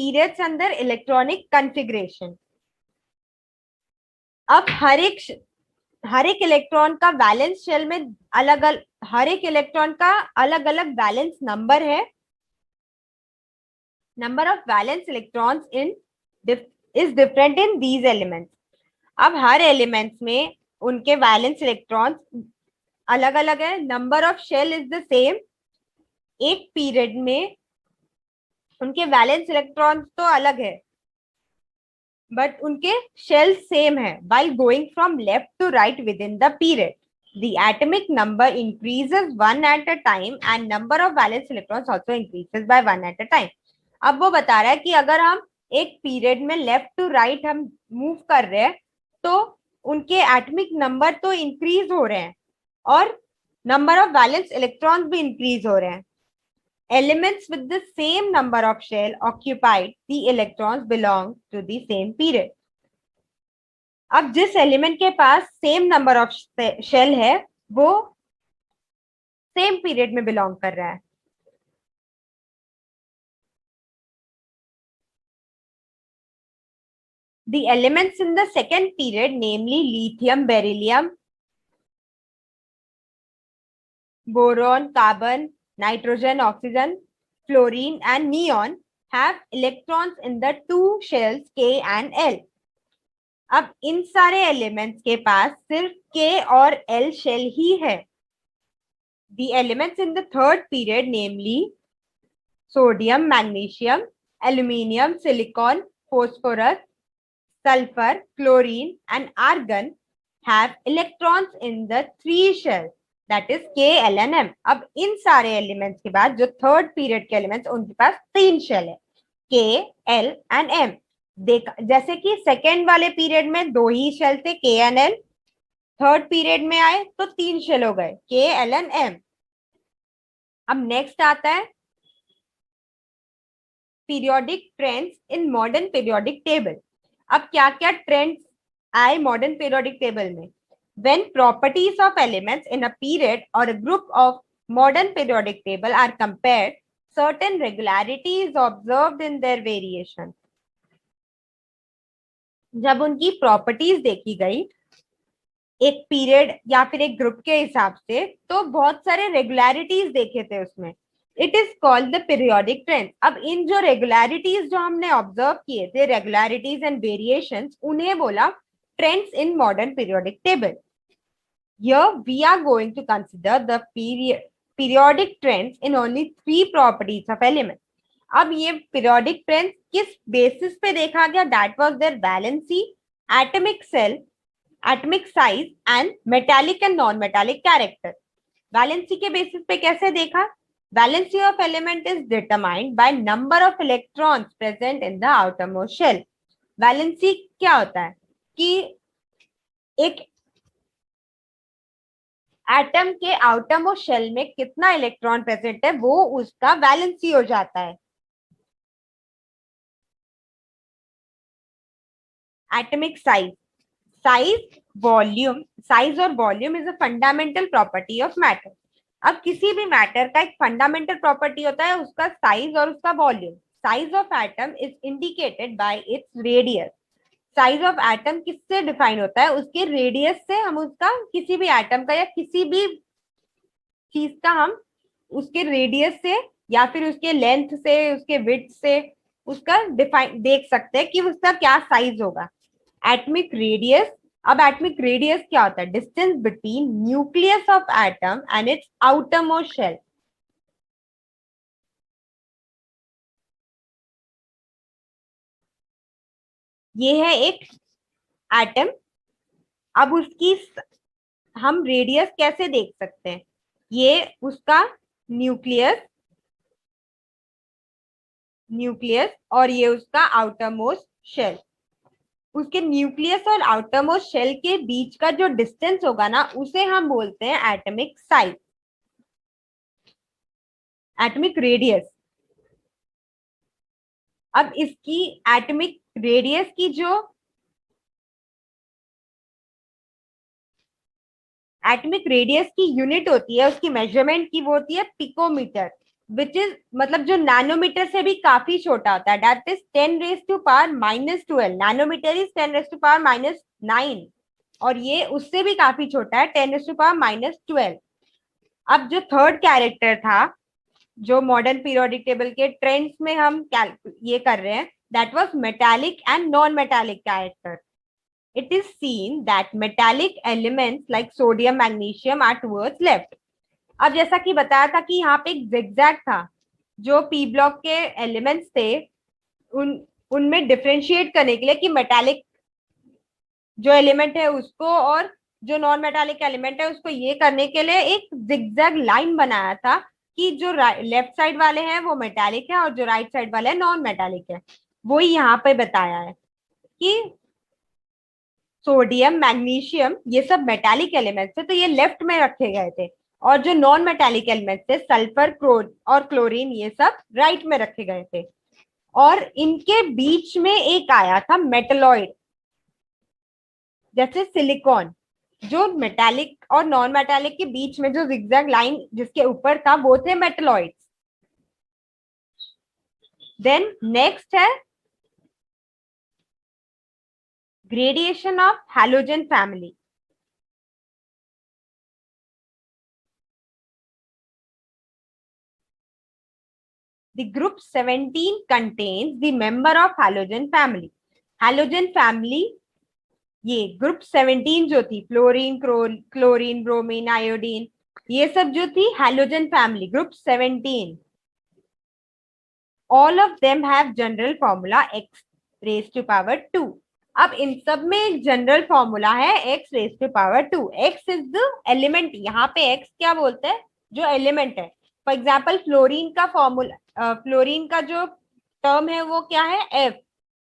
Periods अंदर electronic configuration. अब हर एक इलेक्ट्रॉन का वैलेंस शेल में अलग अलग, हर एक इलेक्ट्रॉन का अलग अलग वैलेंस नंबर है। Number of valence electrons in is different in these elements. अब हर एलिमेंट्स में उनके वैलेंस इलेक्ट्रॉन्स अलग अलग है। Number of shell is the same. एक पीरियड में उनके वैलेंस इलेक्ट्रॉन्स तो अलग है बट उनके शेल सेम है। while going from left to right within the period, the atomic number increases one at a time and number of valence electrons also increases by one at a time. अब वो बता रहा है कि अगर हम एक पीरियड में लेफ्ट टू राइट हम मूव कर रहे हैं तो उनके एटॉमिक नंबर तो इंक्रीज हो रहे हैं और नंबर ऑफ वैलेंस इलेक्ट्रॉन्स भी इंक्रीज हो रहे हैं। Elements with the same number of shell occupied, the electrons belong to the same period. अब जिस एलिमेंट के पास सेम नंबर ऑफ शेल है वो सेम पीरियड में बिलोंग कर रहा है। The elements in the second period, namely lithium, beryllium, boron, carbon, nitrogen, oxygen, fluorine, and neon, have electrons in the two shells K and L. अब इन सारे elements के पास सिर्फ K और L शेल ही है। The elements in the third period, namely sodium, magnesium, aluminium, silicon, phosphorus, sulfur, chlorine, and argon, have electrons in the three shells, that is K, L and M. अब इन सारे elements के बाद जो third period के elements उनके पास तीन shell है, K, L and M. देखा जैसे कि सेकेंड वाले पीरियड में दो ही शेल थे K and L, third period में आए तो तीन शेल हो गए K, L एंड M. अब नेक्स्ट आता है periodic trends in modern periodic table. अब क्या क्या ट्रेंड्स आए मॉडर्न पीरियोडिक टेबल में? When properties of elements in a period or a group of modern periodic table are compared, certain regularity is observed in their variation. जब उनकी properties देखी गई एक पीरियड या फिर एक ग्रुप के हिसाब से तो बहुत सारे रेगुलरिटीज देखे थे उसमें। It is called the periodic trend. अब इन जो रेगुलरिटीज जो हमने ऑब्जर्व किए थे, रेगुलरिटीज एंड वेरिएशंस, उन्हें बोला trends in modern periodic table. Here we are going to consider the periodic trends in only three properties of elements. अब ये periodic trends किस बेसिस पे देखा गया? That was their valency, atomic cell, atomic size and metallic and non-metallic character. Valency के basis पे कैसे देखा? Valency of element is determined by number of electrons present in the outermost shell. Valency क्या होता है कि एक एटम के आउटरमोस्ट शेल में कितना इलेक्ट्रॉन प्रेजेंट है वो उसका वैलेंसी हो जाता है। एटॉमिक साइज, साइज और volume is a fundamental property of matter. अब किसी भी मैटर का एक फंडामेंटल प्रॉपर्टी होता है उसका साइज और उसका volume. Size of atom is indicated by its radius. Size of atom किससे डिफाइन होता है? उसके रेडियस से हम उसका किसी भी एटम का या किसी भी चीज का हम उसके रेडियस से या फिर उसके लेंथ से उसके विड्थ से उसका डिफाइन देख सकते हैं कि उसका क्या साइज होगा। Atomic radius. अब एटॉमिक रेडियस क्या होता है? Distance between nucleus of atom and its outermost shell. ये है एक एटम। अब उसकी हम रेडियस कैसे देख सकते हैं? ये उसका न्यूक्लियस और ये उसका आउटरमोस्ट शेल। उसके न्यूक्लियस और आउटरमोस्ट शेल के बीच का जो डिस्टेंस होगा ना उसे हम बोलते हैं एटॉमिक साइज, एटॉमिक रेडियस। अब इसकी एटॉमिक रेडियस की जो एटॉमिक रेडियस की यूनिट होती है उसकी मेजरमेंट की वो होती है पिकोमीटर। विच इज मतलब जो नैनोमीटर से भी काफी छोटा होता है, दैट इज 10⁻⁻12। नैनोमीटर इज 10⁻⁻9, और ये उससे भी काफी छोटा है, 10⁻⁻12। अब जो थर्ड कैरेक्टर था, जो मॉडर्न पीरियोडिक टेबल के ट्रेंड्स में हम ये कर रहे हैं, that was metallic and non metallic character. It is seen that metallic elements like sodium, magnesium are towards left. अब जैसा कि बताया था कि यहाँ पे एक zigzag था, जो पी ब्लॉक के एलिमेंट्स थे उनमें डिफरेंशिएट करने के लिए कि मेटालिक जो एलिमेंट है उसको और जो नॉन मेटालिक एलिमेंट है उसको ये करने के लिए एक जिगजैग लाइन बनाया था कि जो लेफ्ट साइड वाले हैं वो मेटालिक है और जो राइट साइड वाले हैं नॉन मेटालिक है. वो यहाँ पे बताया है कि सोडियम, मैग्नीशियम ये सब मेटालिक एलिमेंट्स थे, तो ये लेफ्ट में रखे गए थे, और जो नॉन मेटालिक एलिमेंट्स थे सल्फर और क्लोरीन ये सब राइट में रखे गए थे. और इनके बीच में एक आया था मेटलॉइड, जैसे सिलिकॉन, जो मेटालिक और नॉन मेटालिक के बीच में जो जिगजैग लाइन जिसके ऊपर था वो थे मेटलॉइड्स. देन नेक्स्ट है gradation of halogen family. The group 17 contains the member of halogen family. Halogen family ये ग्रुप 17 जो थी, फ्लोरीन, क्लोरीन, ब्रोमीन, आयोडीन, ये सब जो थी halogen family group 17. All of them have general formula x raise to power 2. अब इन सब में एक जनरल फॉर्मूला है x raise to power 2. x is the element, यहाँ पे x क्या बोलते हैं, जो एलिमेंट है. फॉर एग्जाम्पल फ्लोरीन का फॉर्मूला, फ्लोरीन का जो टर्म है वो क्या है, F,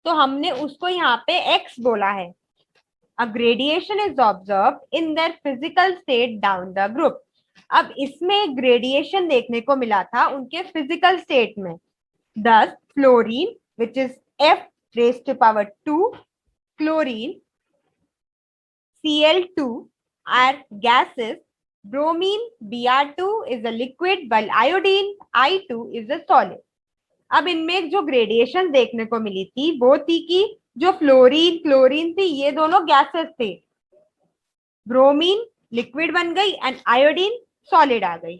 तो हमने उसको यहाँ पे x बोला है. A gradation is observed in their physical state down the group. अब इसमें ग्रेडिएशन देखने को मिला था उनके फिजिकल स्टेट में. Thus fluorine which is F raised to power 2, chlorine, Cl2 are gases, bromine Br2 is a liquid, while iodine I2 is a solid. अब इनमें जो ग्रेडिएशन देखने को मिली थी वो थी कि जो फ्लोरीन, क्लोरीन थी ये दोनों गैसेस थे, ब्रोमीन लिक्विड बन गई एंड आयोडीन सॉलिड आ गई.